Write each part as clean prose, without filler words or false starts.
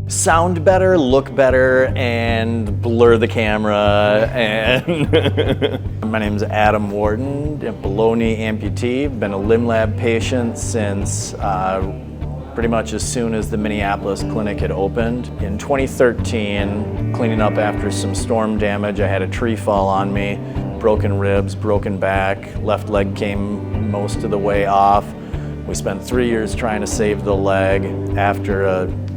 Sound better, look better, and blur the camera. And my name's Adam Warden, a Bologna amputee. Been a limb lab patient since pretty much as soon as the Minneapolis clinic had opened. In 2013, cleaning up after some storm damage, I had a tree fall on me, broken ribs, broken back, left leg came most of the way off. We spent 3 years trying to save the leg. After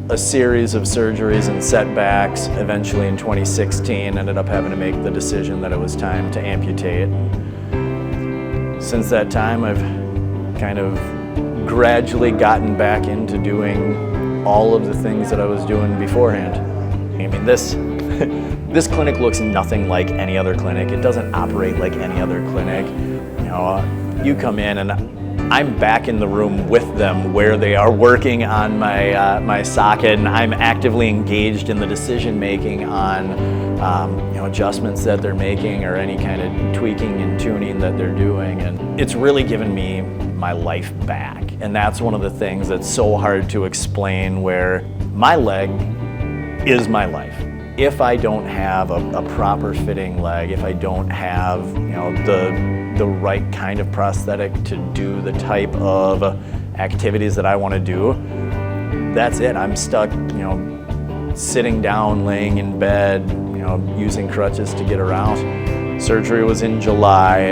a series of surgeries and setbacks, eventually in 2016 ended up having to make the decision that it was time to amputate. Since that time, I've kind of gradually gotten back into doing all of the things that I was doing beforehand. I mean, this clinic looks nothing like any other clinic. It doesn't operate like any other clinic. You know, you come in and I'm back in the room with them where they are working on my socket, and I'm actively engaged in the decision making on adjustments that they're making or any kind of tweaking and tuning that they're doing. And it's really given me my life back. And that's one of the things that's so hard to explain, where my leg is my life. If I don't have a proper fitting leg, if I don't have the right kind of prosthetic to do the type of activities that I want to do, that's it. I'm stuck, sitting down, laying in bed, using crutches to get around. Surgery was in July.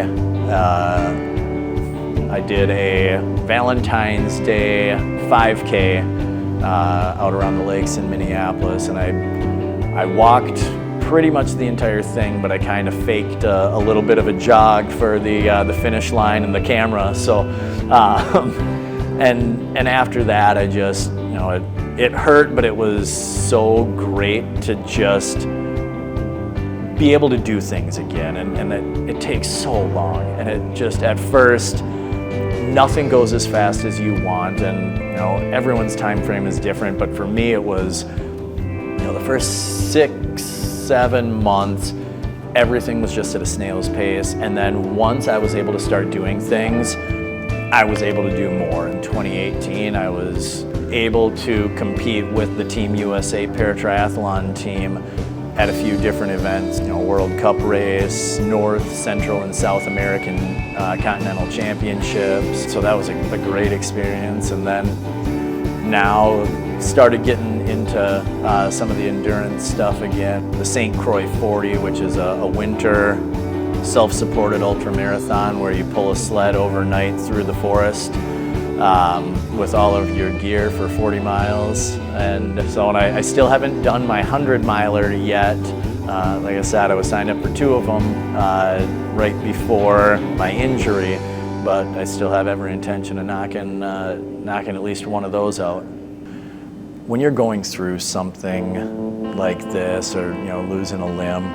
I did a Valentine's Day 5K out around the lakes in Minneapolis, and I walked pretty much the entire thing, but I kind of faked a little bit of a jog for the finish line and the camera. So, and after that, I just, it hurt, but it was so great to just be able to do things again. And it takes so long, and it just, at first, nothing goes as fast as you want, and everyone's time frame is different. But for me, it was the first 6-7 months, everything was just at a snail's pace. And then once I was able to start doing things, I was able to do more. In 2018, I was able to compete with the Team USA Triathlon team at a few different events, World Cup race, North, Central, and South American Continental Championships. So that was a great experience. And then now started getting into some of the endurance stuff again. The St. Croix 40, which is a winter self-supported ultramarathon where you pull a sled overnight through the forest with all of your gear for 40 miles. And so I still haven't done my 100-miler yet. Like I said, I was signed up for 2 of them right before my injury, but I still have every intention of knocking at least one of those out. When you're going through something like this, or losing a limb,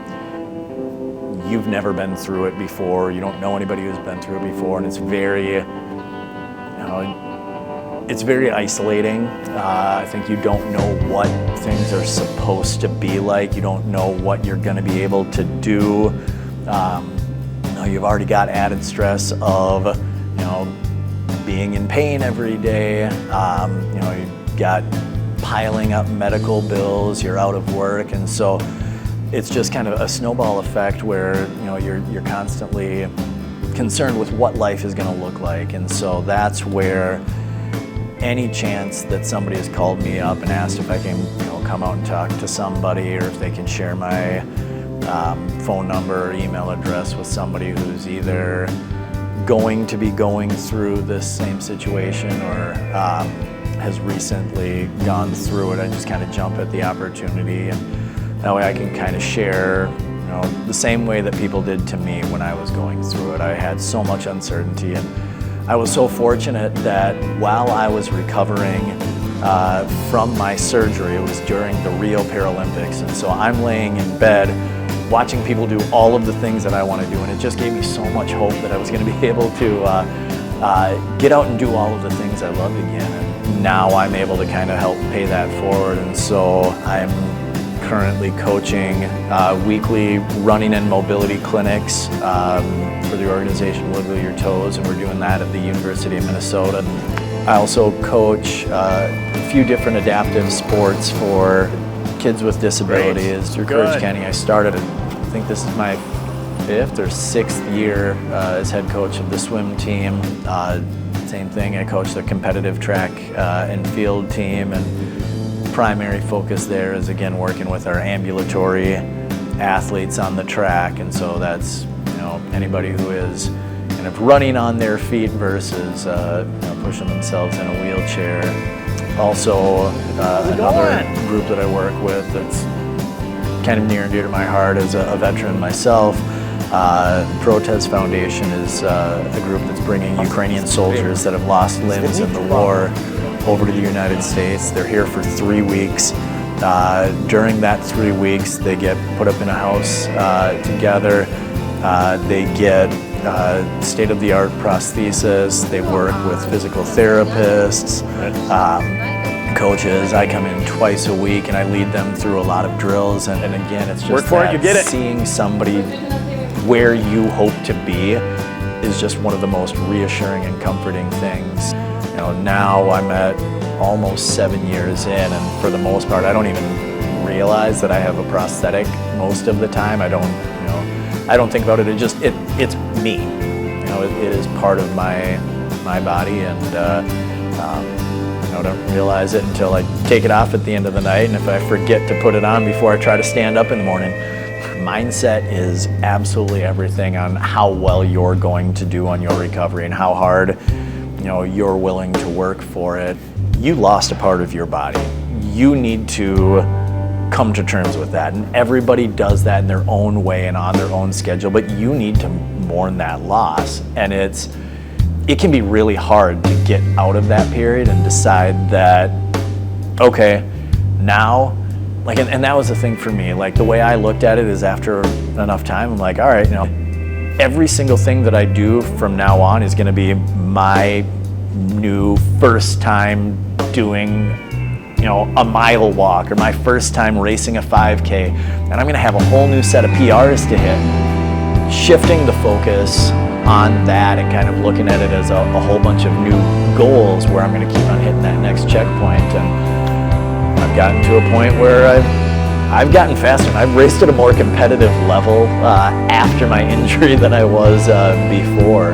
you've never been through it before. You don't know anybody who's been through it before, and it's very isolating. I think you don't know what things are supposed to be like. You don't know what you're going to be able to do. You've already got added stress of being in pain every day. You've got piling up medical bills. You're out of work, and so it's just kind of a snowball effect where you're constantly concerned with what life is going to look like. And so that's where any chance that somebody has called me up and asked if I can come out and talk to somebody, or if they can share my phone number or email address with somebody who's either going to be going through this same situation or has recently gone through it, I just kind of jump at the opportunity, and that way I can kind of share the same way that people did to me when I was going through it. I had so much uncertainty, and I was so fortunate that while I was recovering from my surgery, it was during the Rio Paralympics, and so I'm laying in bed watching people do all of the things that I want to do, and it just gave me so much hope that I was going to be able to get out and do all of the things I love again. And now I'm able to kind of help pay that forward, and so I'm currently coaching weekly running and mobility clinics for the organization Wiggle Your Toes, and we're doing that at the University of Minnesota. I also coach a few different adaptive sports for kids with disabilities. Through Courage County, I started, I think this is my 5th or 6th year as head coach of the swim team. Same thing, I coach the competitive track and field team, and primary focus there is again working with our ambulatory athletes on the track, and so that's anybody who is kind of running on their feet versus pushing themselves in a wheelchair. Also, another group that I work with that's kind of near and dear to my heart as a veteran myself. Protest Foundation is a group that's bringing Ukrainian soldiers that have lost limbs in the war over to the United States. They're here for 3 weeks. During that 3 weeks, they get put up in a house together. They get state-of-the-art prosthesis. They work with physical therapists, coaches. I come in twice a week and I lead them through a lot of drills. And again, it's just seeing somebody where you hope to be is just one of the most reassuring and comforting things. Now I'm at almost 7 years in, and for the most part, I don't even realize that I have a prosthetic most of the time. I don't think about it. It's me. It is part of my body, and I don't realize it until I take it off at the end of the night. And if I forget to put it on before I try to stand up in the morning, mindset is absolutely everything on how well you're going to do on your recovery and how hard you're willing to work for it. You lost a part of your body. You need to come to terms with that, and everybody does that in their own way and on their own schedule, but you need to mourn that loss. And it can be really hard to get out of that period and decide that, okay, now, and that was the thing for me. The way I looked at it is, after enough time, I'm like, all right, every single thing that I do from now on is going to be my new first time doing a mile walk, or my first time racing a 5K, and I'm going to have a whole new set of PRs to hit. Shifting the focus on that and kind of looking at it as a whole bunch of new goals where I'm going to keep on hitting that next checkpoint. And I've gotten to a point where I've gotten faster, and I've raced at a more competitive level after my injury than I was before.